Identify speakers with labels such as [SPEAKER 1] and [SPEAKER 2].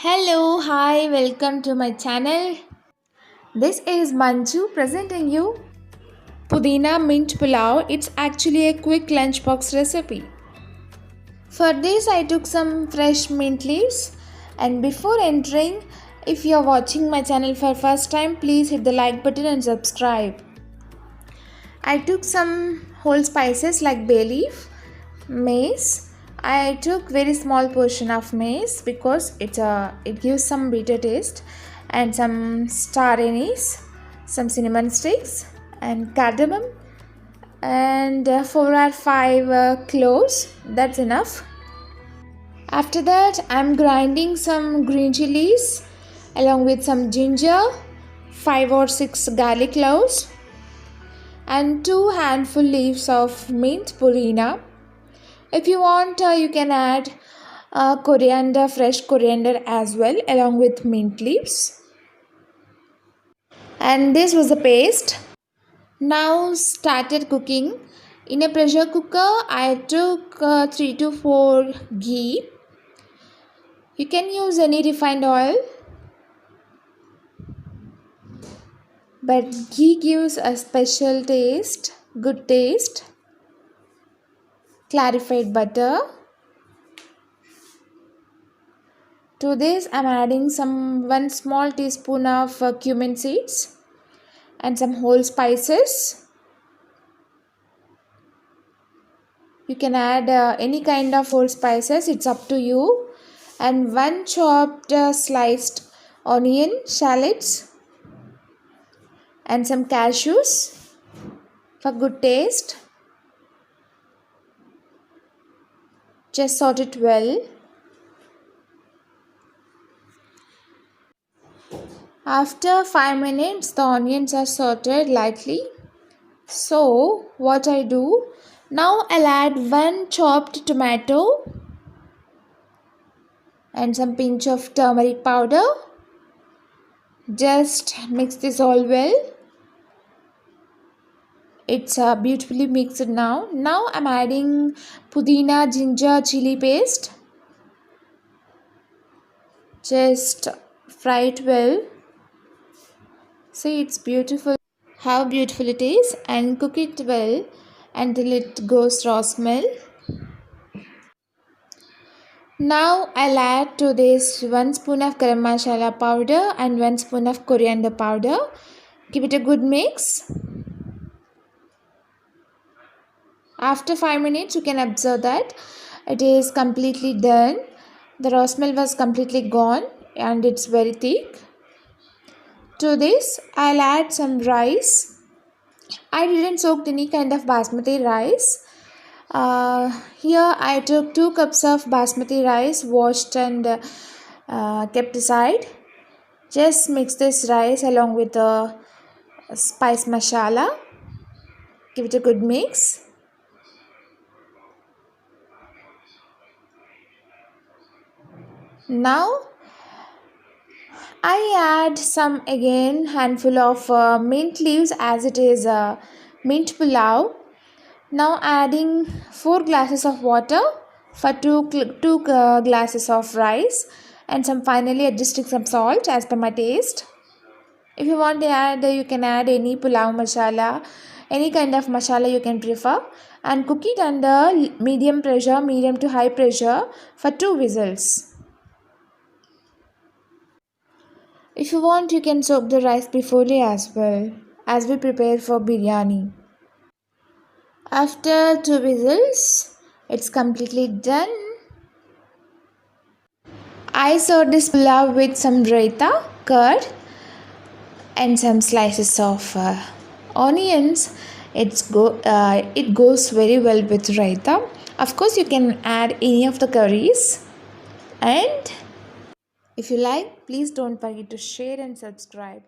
[SPEAKER 1] Hello, hi, welcome to my channel. This is Manju presenting you Pudina mint pulao. It's actually a quick lunchbox recipe. For this, I took some fresh mint leaves. And before entering, if you are watching my channel for first time, please hit the like button and subscribe. I took some whole spices like bay leaf, mace. I took very small portion of mace because it gives some bitter taste, and some star anise, some cinnamon sticks, and cardamom, and 4 or 5 cloves. That's enough. After that, I'm grinding some green chilies along with some ginger, 5 or 6 garlic cloves, and 2 handful leaves of mint pudina. If you want, you can add coriander, fresh coriander as well, along with mint leaves. And this was the paste. Now started cooking. In a pressure cooker, I took 3 to 4 ghee. You can use any refined oil, but ghee gives a special taste, good taste. Clarified butter. To this, I'm adding some 1 small teaspoon of cumin seeds and some whole spices. You can add any kind of whole spices, it's up to you. And 1 chopped sliced onion shallots and some cashews for good taste. Just saute it well. After 5 minutes, the onions are sauteed lightly. So, what I do, now I'll add 1 chopped tomato and some pinch of turmeric powder. Just mix this all well. It's beautifully mixed now. Now I'm adding pudina, ginger, chili paste. Just fry it well. See, it's beautiful. How beautiful it is, and cook it well until it goes raw smell. Now I'll add to this 1 spoon of garam masala powder and 1 spoon of coriander powder. Give it a good mix. After 5 minutes, you can observe that it is completely done. The raw smell was completely gone and it's very thick. To this, I'll add some rice. I didn't soak any kind of basmati rice. Here I took 2 cups of basmati rice, washed and kept aside. Just mix this rice along with the spice masala. Give it a good mix. Now I add some again handful of mint leaves, as it is mint pulao. Now adding 4 glasses of water for 2 glasses of rice, and some finally adjusting some salt as per my taste. If you want to add, you can add any pulao masala, any kind of masala you can prefer, and cook it under medium pressure, medium to high pressure for 2 whistles. If you want, you can soak the rice before as well, as we prepare for biryani. After 2 whistles, it's completely done. I served this pulao with some raita, curd, and some slices of onions. It goes very well with raita. Of course, you can add any of the curries. And if you like, please don't forget to share and subscribe.